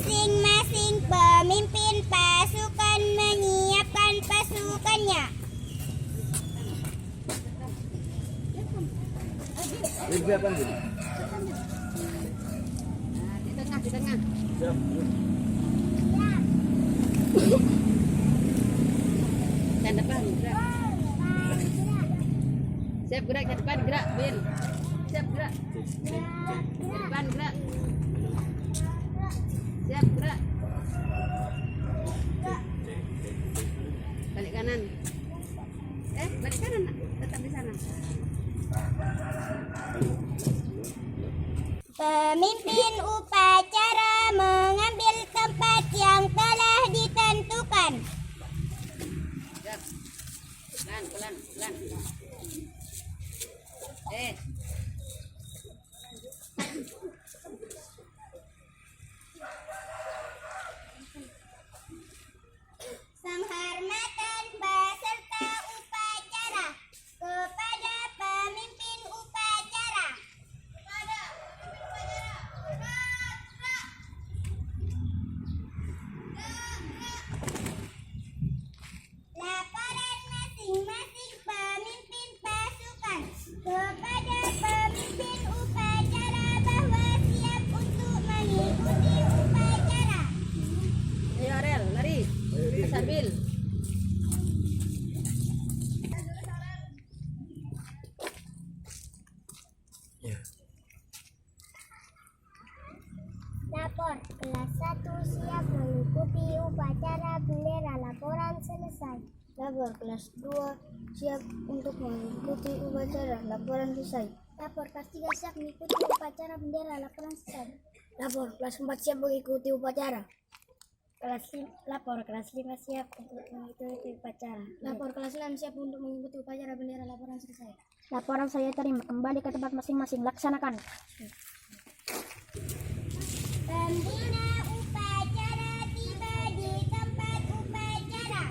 Masing-masing pemimpin pasukan menyiapkan pasukannya. Lebih apa nih? Di tengah, di tengah. Siap. Dan depan, gerak. Siap gerak ke depan, gerak, Bin. Siap gerak. Ke depan, gerak. Siap gerak. Balik kanan. Balik kanan, nak. Tetap di sana. Pemimpin upacara mengambil tempat yang telah ditentukan. Siap. Pelan, pelan, pelan. Penghormatan peserta upacara kepada pemimpin upacara. Laporan masing-masing pemimpin pasukan kepada pemimpin upacara bahwa siap untuk mengikuti upacara. Ayo Ariel, lari. Sambil. Lapor, kelas 1 siap mengikuti upacara bendera. Laporan selesai. Lapor, kelas 2 siap untuk mengikuti upacara. Laporan selesai. Lapor, kelas 3 siap mengikuti upacara bendera. Laporan selesai. Lapor, kelas 4 siap mengikuti upacara. Lapor, kelas 5 siap untuk mengikuti upacara. Lapor, kelas 6 siap untuk mengikuti upacara bendera. Laporan selesai. Laporan saya terima. Kembali ke tempat masing-masing. Laksanakan. Pembina upacara tiba di tempat upacara.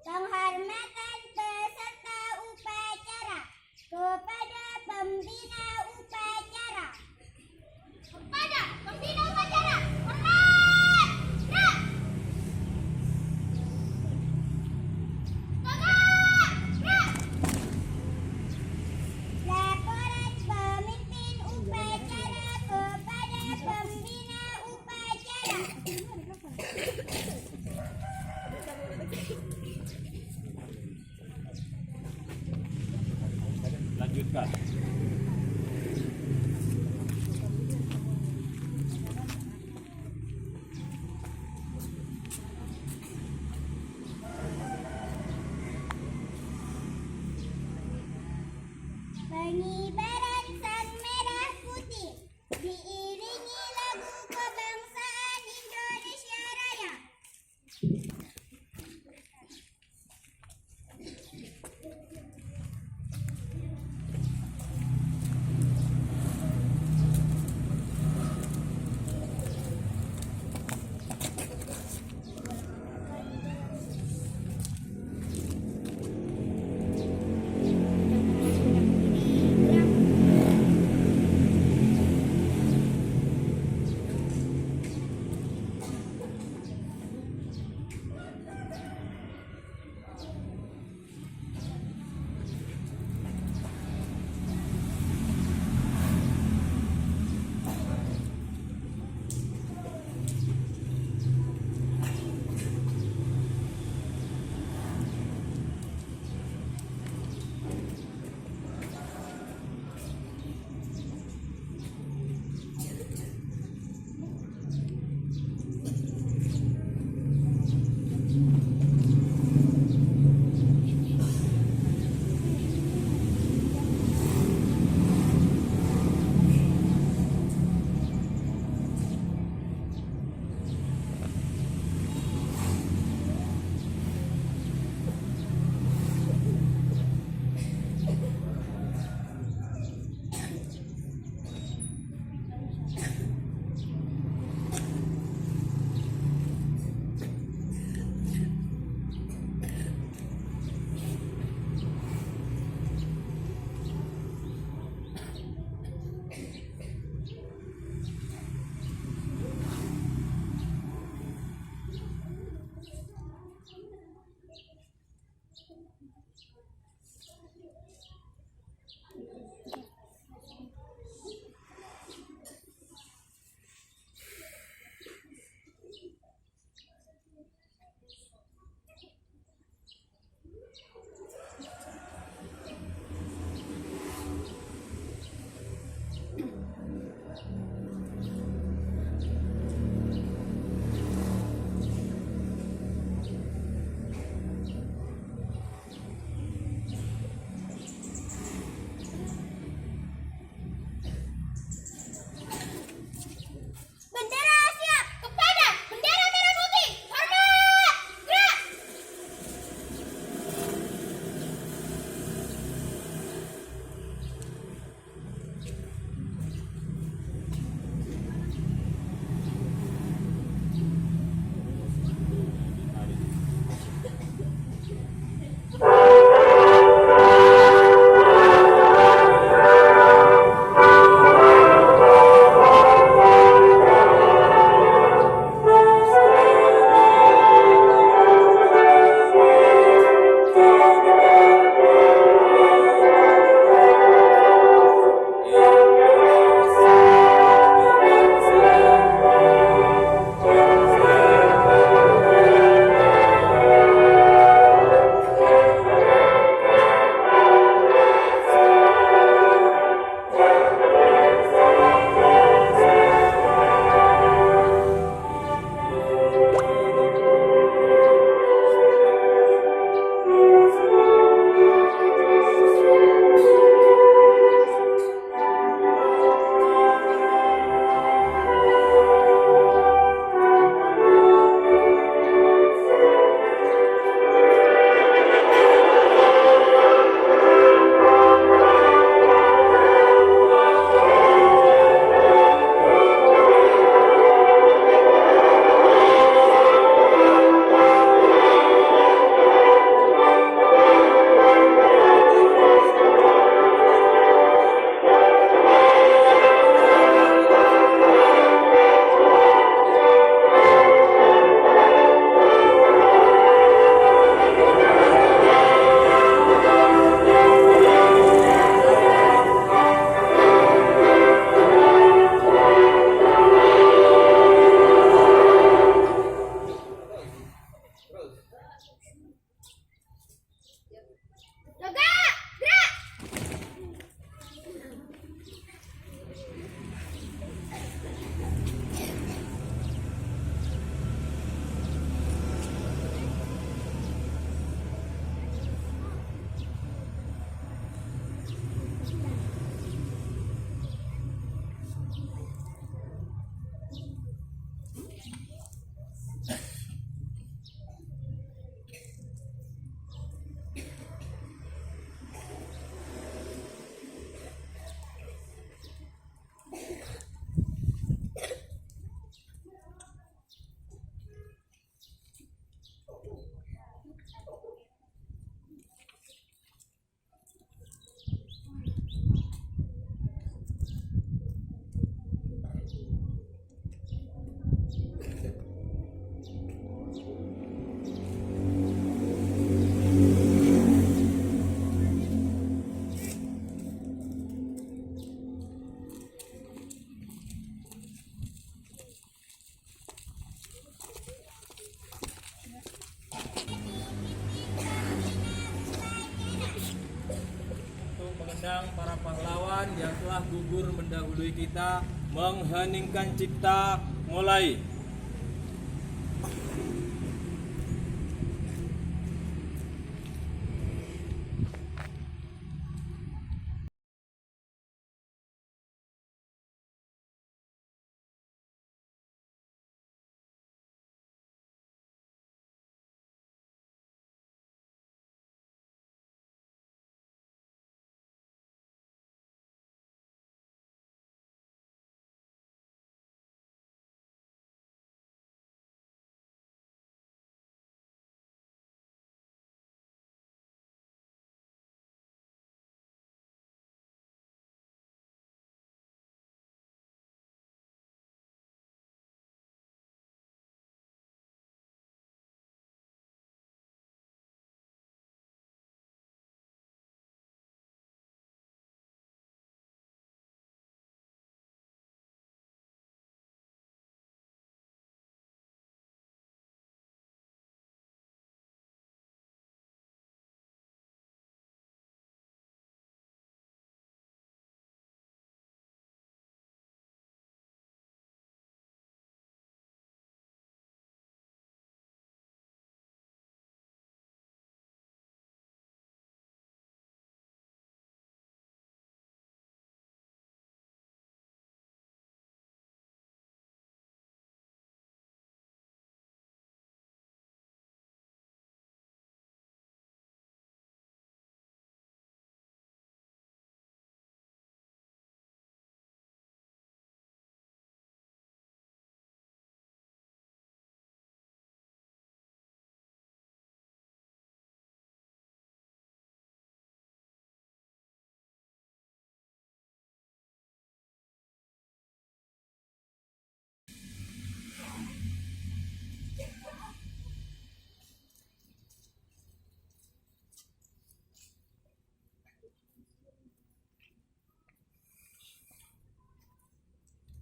Penghormatan peserta upacara kepada pembina upacara. Kepada pembina upacara, hormat! Gerak! Tegak! Gerak! Laporan pemimpin upacara kepada pembina upacara. Lanjutkan. Pengibaran sang merah putih diiringi lagu kebangsaan Indonesia Raya. memandang para pahlawan yang telah gugur mendahului kita, mengheningkan cipta, mulai.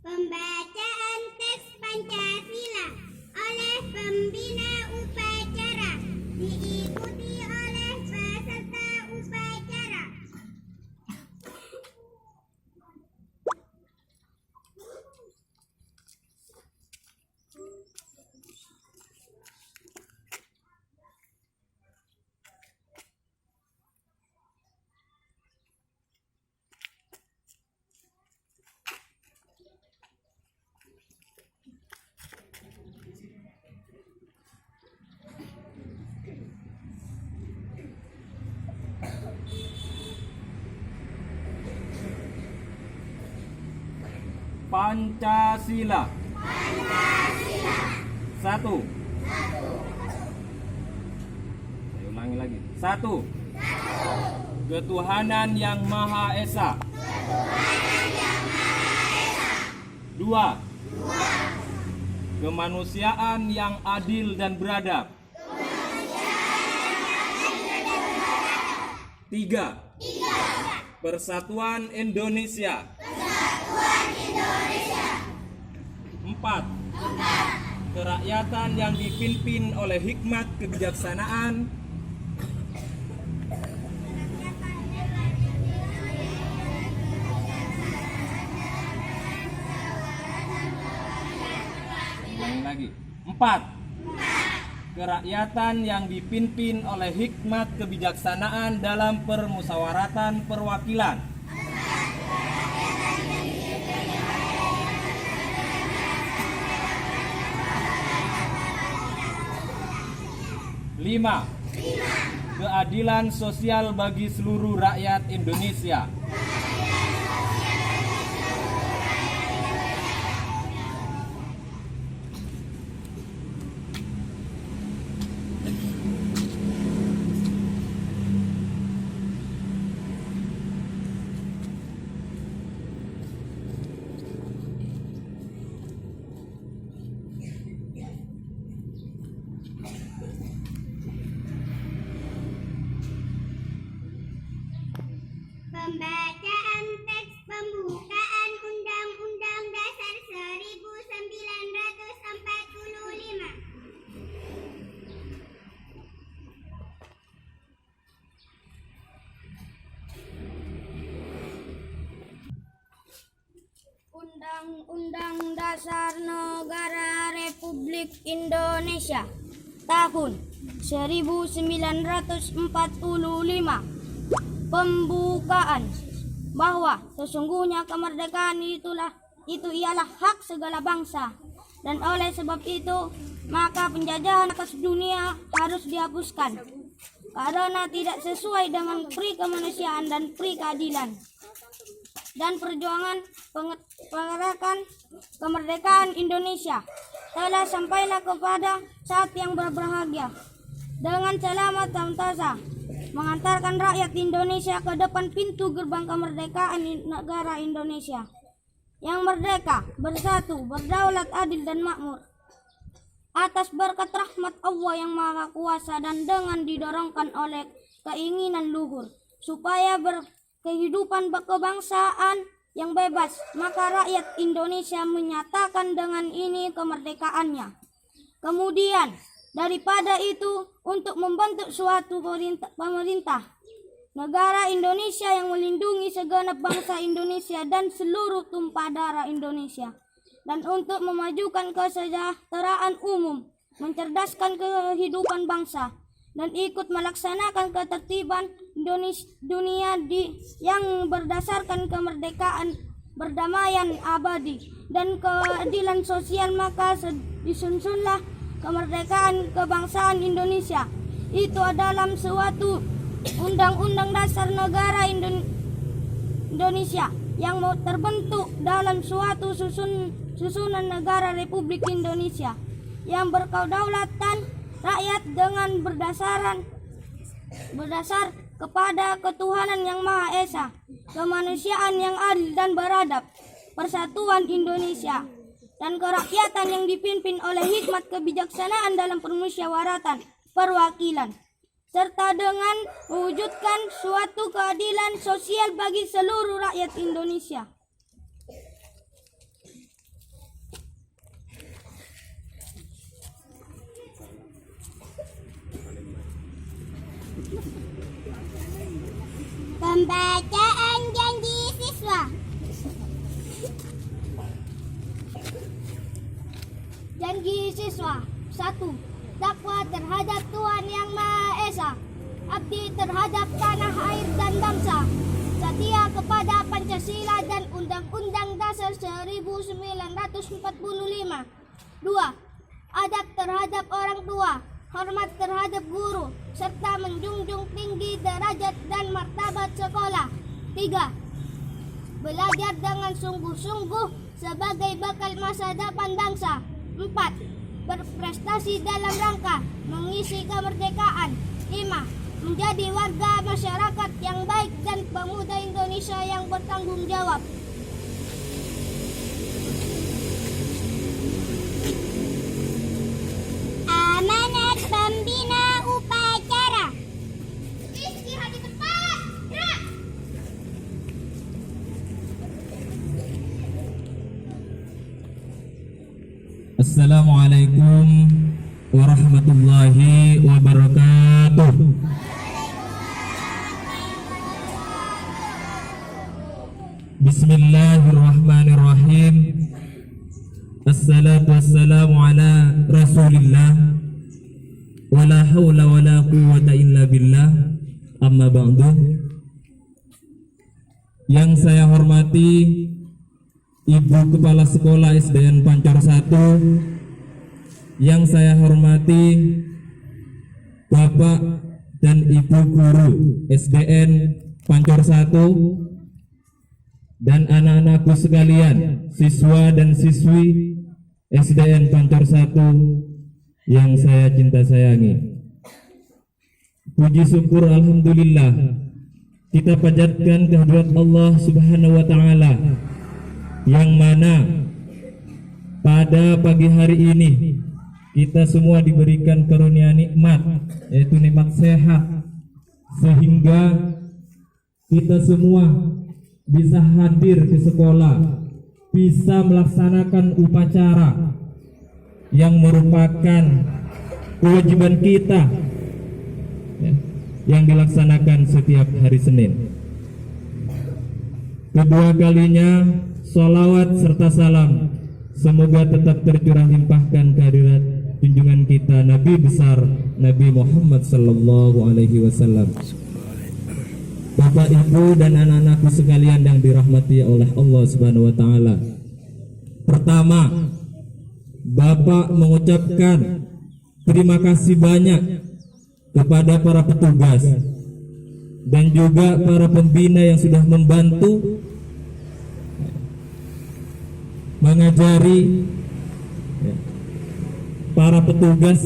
Pembacaan teks Pancasila oleh pembina upacara diikuti oleh peserta upacara. Pancasila. Satu. Saya ulangi lagi. Satu. Ketuhanan yang Maha Esa. Dua. Kemanusiaan yang adil dan beradab. Tiga. Persatuan Indonesia. Empat. Kerakyatan yang dipimpin oleh hikmat kebijaksanaan. Ulangi lagi. Empat. Kerakyatan yang dipimpin oleh hikmat kebijaksanaan dalam permusyawaratan perwakilan. 5. Keadilan sosial bagi seluruh rakyat Indonesia. 1945. Undang-Undang Dasar Negara Republik Indonesia tahun 1945. Pembukaan bahwa sesungguhnya kemerdekaan itu ialah hak segala bangsa, dan oleh sebab itu maka penjajahan atas dunia harus dihapuskan karena tidak sesuai dengan pri kemanusiaan dan pri keadilan. Dan perjuangan penggerakan kemerdekaan Indonesia telah sampailah kepada saat yang berbahagia dengan selamat sentosa mengantarkan rakyat Indonesia ke depan pintu gerbang kemerdekaan negara Indonesia yang merdeka, bersatu, berdaulat, adil dan makmur atas berkat rahmat Allah yang Maha Kuasa, dan dengan didorongkan oleh keinginan luhur supaya berkehidupan kebangsaan yang bebas, maka rakyat Indonesia menyatakan dengan ini kemerdekaannya. Kemudian daripada itu, untuk membentuk suatu pemerintah negara Indonesia yang melindungi segenap bangsa Indonesia dan seluruh tumpah darah Indonesia, dan untuk memajukan kesejahteraan umum, mencerdaskan kehidupan bangsa, dan ikut melaksanakan ketertiban dunia yang berdasarkan kemerdekaan, perdamaian abadi, dan keadilan sosial, maka disusunlah kemerdekaan kebangsaan Indonesia. Itu adalah suatu Undang-Undang Dasar Negara Indonesia yang terbentuk dalam suatu susunan negara Republik Indonesia yang berkedaulatan rakyat dengan berdasar kepada ketuhanan yang Maha Esa, kemanusiaan yang adil dan beradab, persatuan Indonesia, dan kerakyatan yang dipimpin oleh hikmat kebijaksanaan dalam permusyawaratan perwakilan, serta dengan mewujudkan suatu keadilan sosial bagi seluruh rakyat Indonesia. Pembacaan janji siswa. Janji siswa 1. Takwa terhadap Tuhan Yang Maha Esa, abdi terhadap tanah air dan bangsa, setia kepada Pancasila dan Undang-Undang Dasar 1945. 2. Adab terhadap orang tua, hormat terhadap guru, serta menjunjung tinggi derajat dan martabat sekolah. 3. Belajar dengan sungguh-sungguh sebagai bakal masa depan bangsa. 4. Berprestasi dalam rangka mengisi kemerdekaan. 5. Menjadi warga masyarakat yang baik dan pemuda Indonesia yang bertanggung jawab. Amanat pembina upacara. Assalamualaikum warahmatullahi wabarakatuh. Bismillahirrahmanirrahim. Assalatu wassalamu ala Rasulillah, wala hawla wala quwwata illa billah. Amma ba'du. Yang saya hormati Ibu Kepala Sekolah SDN Pancor 1, yang saya hormati Bapak dan Ibu Guru SDN Pancor 1, dan anak-anakku sekalian, siswa dan siswi SDN Pancor 1 yang saya cinta sayangi. Puji syukur alhamdulillah kita panjatkan kehadirat Allah Subhanahu wa taala, yang mana pada pagi hari ini kita semua diberikan karunia nikmat, yaitu nikmat sehat, sehingga kita semua bisa hadir ke sekolah, bisa melaksanakan upacara yang merupakan kewajiban kita, ya, yang dilaksanakan setiap hari Senin. Kedua kalinya Salawat serta salam semoga tetap tercurah limpahkan kehadirat junjungan kita Nabi besar Nabi Muhammad sallallahu alaihi wasallam. Bapak, Ibu dan anak-anakku sekalian yang dirahmati oleh Allah Subhanahu wa taala. Pertama, Bapak mengucapkan terima kasih banyak kepada para petugas dan juga para pembina yang sudah membantu mengajari para petugas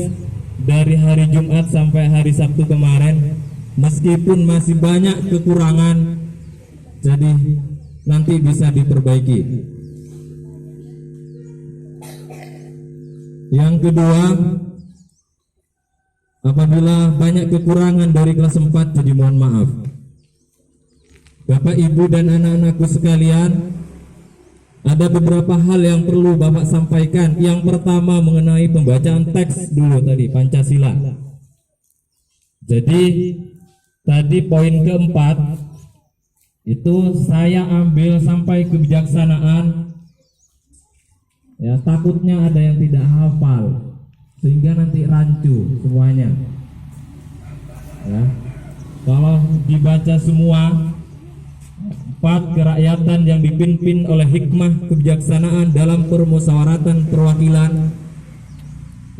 dari hari Jumat sampai hari Sabtu kemarin. Meskipun masih banyak kekurangan, jadi nanti bisa diperbaiki. Yang kedua, apabila banyak kekurangan dari kelas 4, jadi mohon maaf. Bapak, Ibu dan anak-anakku sekalian, ada beberapa hal yang perlu Bapak sampaikan. Yang pertama mengenai pembacaan teks dulu tadi, Pancasila. Jadi tadi poin keempat itu saya ambil sampai kebijaksanaan. Ya, takutnya ada yang tidak hafal sehingga nanti rancu semuanya. Ya. Kalau dibaca semua, 4 kerakyatan yang dipimpin oleh hikmah kebijaksanaan dalam permusyawaratan perwakilan,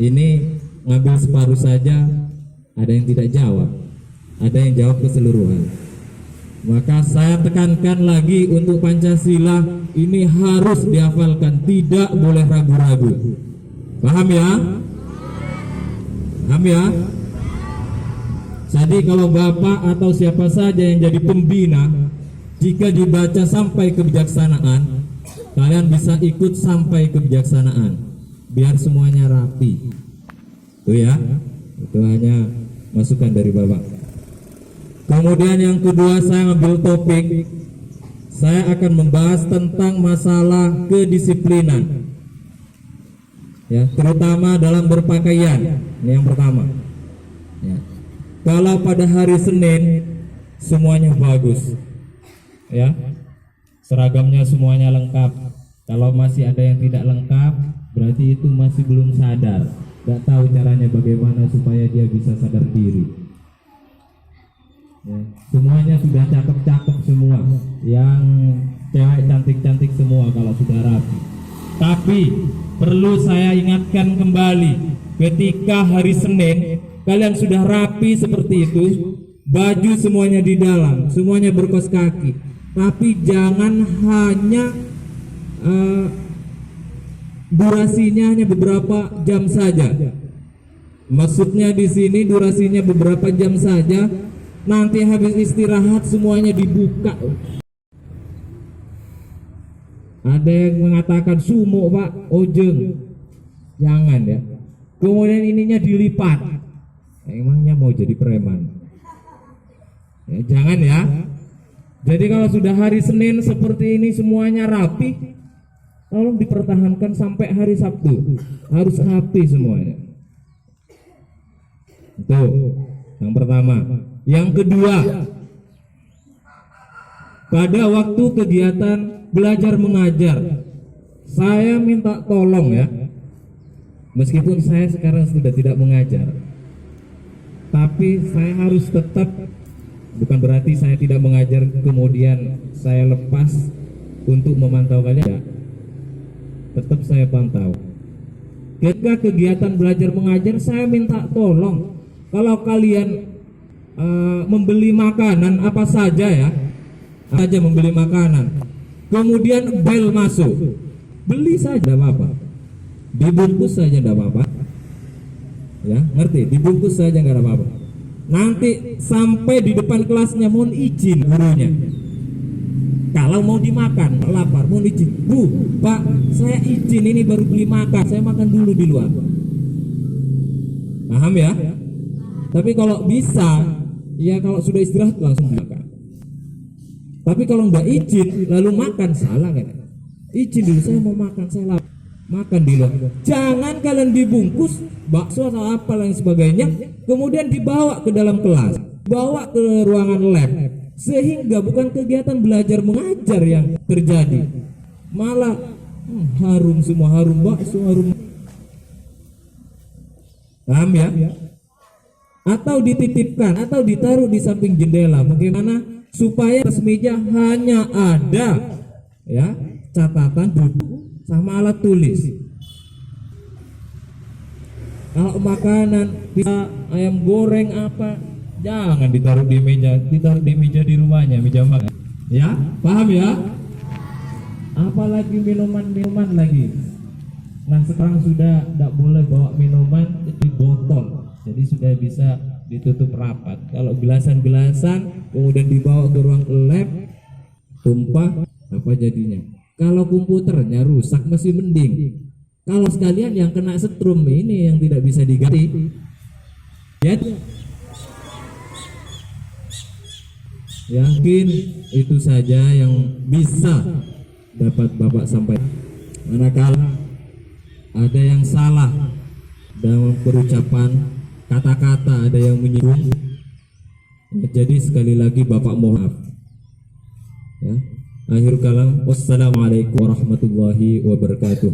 ini ngambil separuh saja, ada yang tidak jawab, ada yang jawab keseluruhan. Maka saya tekankan lagi untuk Pancasila ini harus dihafalkan, tidak boleh ragu-ragu. Paham ya? Paham ya? Jadi kalau Bapak atau siapa saja yang jadi pembina, jika dibaca sampai kebijaksanaan, kalian bisa ikut sampai kebijaksanaan, biar semuanya rapi. Itu ya, itu hanya masukan dari Bapak. Kemudian yang kedua, saya ambil topik, saya akan membahas tentang masalah kedisiplinan, ya, terutama dalam berpakaian. Ini yang pertama. Ya. Kalau pada hari Senin semuanya bagus, ya, seragamnya semuanya lengkap. Kalau masih ada yang tidak lengkap, berarti itu masih belum sadar, nggak tahu caranya bagaimana supaya dia bisa sadar diri. Ya, semuanya sudah cakep-cakep semua, yang cewek cantik-cantik semua kalau sudah rapi. Tapi perlu saya ingatkan kembali, ketika hari Senin kalian sudah rapi seperti itu, baju semuanya di dalam, semuanya berkaos kaki, tapi jangan hanya durasinya hanya beberapa jam saja. Maksudnya di sini durasinya beberapa jam saja, nanti habis istirahat semuanya dibuka. Ada yang mengatakan sumuk Pak, ojeng, jangan ya. Kemudian ininya dilipat, emangnya mau jadi preman? Ya, jangan ya. Jadi kalau sudah hari Senin seperti ini semuanya rapi, tolong dipertahankan sampai hari Sabtu, harus rapi semuanya. Itu yang pertama. Yang kedua, pada waktu kegiatan belajar mengajar, saya minta tolong ya, meskipun saya sekarang sudah tidak mengajar, tapi saya harus tetap, bukan berarti saya tidak mengajar kemudian saya lepas untuk memantau kalian, ya, tetap saya pantau. Ketika kegiatan belajar mengajar, saya minta tolong, kalau kalian membeli makanan apa saja ya, aja membeli makanan, kemudian bel masuk, beli saja tidak apa-apa, dibungkus saja tidak apa-apa, ya, ngerti? Dibungkus saja nggak ada apa-apa. Nanti sampai di depan kelasnya mohon izin gurunya, kalau mau dimakan, lapar, mohon izin, Bu, Pak, saya izin ini baru beli makan, saya makan dulu di luar. Paham ya? Tapi kalau bisa, ya kalau sudah istirahat langsung makan. Tapi kalau nggak izin lalu makan, salah kan? Izin dulu, saya mau makan, saya lapar, makan di luar. Jangan kalian dibungkus bakso atau apa lain sebagainya, kemudian dibawa ke dalam kelas, bawa ke ruangan lab, sehingga bukan kegiatan belajar mengajar yang terjadi, malah harum semua, harum bakso, harum. Paham ya? Atau dititipkan atau ditaruh di samping jendela. Bagaimana supaya atas meja hanya ada ya catatan duduk sama alat tulis. Kalau makanan bisa ayam goreng apa, jangan ditaruh di meja, ditaruh di meja di rumahnya, meja makan. Ya, paham ya? Apalagi minuman lagi. Nah sekarang sudah tidak boleh bawa minuman di botol, jadi sudah bisa ditutup rapat. Kalau gelasan-gelasan kemudian dibawa ke ruang lab, tumpah, apa jadinya? Kalau komputernya rusak masih mending. Kalau sekalian yang kena setrum ini yang tidak bisa diganti. Jadi yakin itu saja yang bisa dapat Bapak sampaikan. Manakala ada yang salah dalam perucapan kata-kata, ada yang menyinggung, jadi sekali lagi Bapak mohon maaf ya. Akhir kalam, wassalamualaikum warahmatullahi wabarakatuh.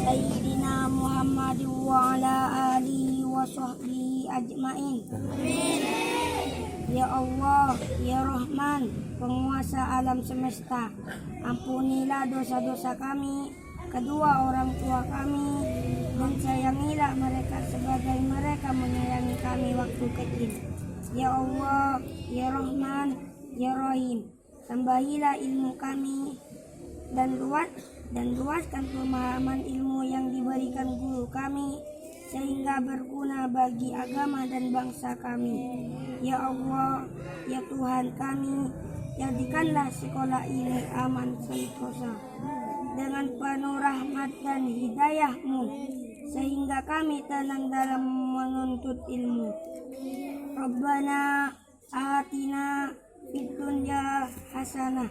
Sayyidina Muhammad wa ala alihi wa sahbihi ajmain. Ya Allah, ya Rahman, penguasa alam semesta, ampunilah dosa-dosa kami, kedua orang tua kami, dan sayangilah mereka sebagai mereka menyayangi kami waktu kecil. Ya Allah, ya Rahman, ya Rahim, tambahilah ilmu kami dan luaskan pemahaman ilmu yang diberikan guru kami sehingga berguna bagi agama dan bangsa kami. Ya Allah, ya Tuhan kami, jadikanlah sekolah ini aman sentosa dengan penuh rahmat dan hidayah-Mu sehingga kami tenang dalam menuntut ilmu. Rabbana atina fid dunya hasanah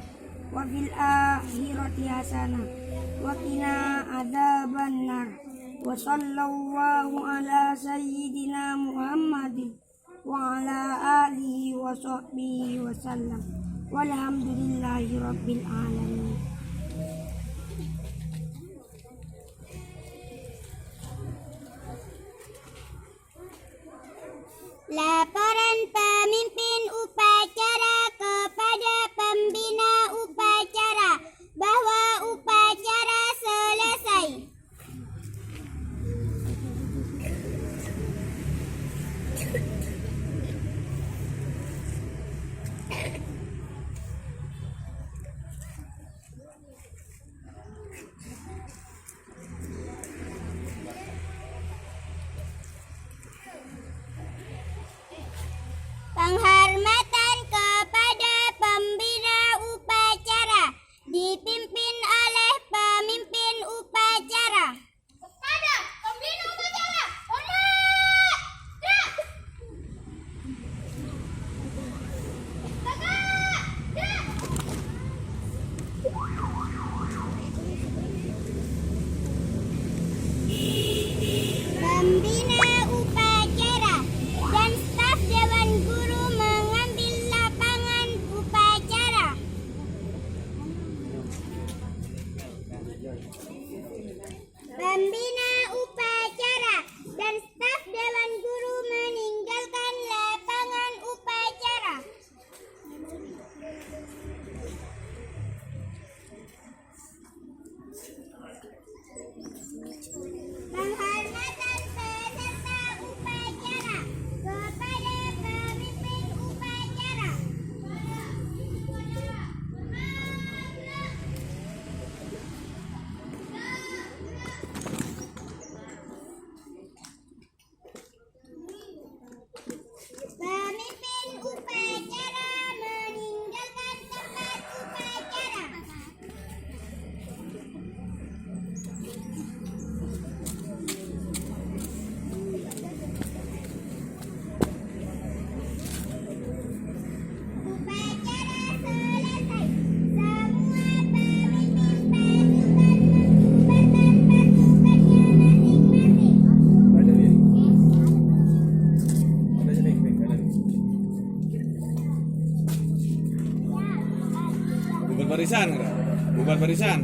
wa fil akhirati hasanah wa qina adzabannar. وصلى الله على سيدنا محمد وعلى آله وصحبه وسلم والحمد لله رب العالمين. Laporan pemimpin upacara kepada pembina upacara bahwa upacara selesai. Penghormatan kepada pembina upacara dipimpin oleh pemimpin upacara. Kepada pembina upacara, hormat! Gerak! Gerak! Pembina upacara dan staf Dewan Guru mengambil lapangan upacara. Pembina upacara dan staf Dewan Guru meninggalkan lapangan upacara. Penghormatan peserta upacara kepada pemimpin upacara. Pemimpin upacara meninggalkan tempat upacara. Upacara selesai. Semua pemimpin pasukan membubarkan pasukannya masing-masing. Ada Win. Ada jadi Win, ada. Bubar barisan, enggak? Bubar barisan.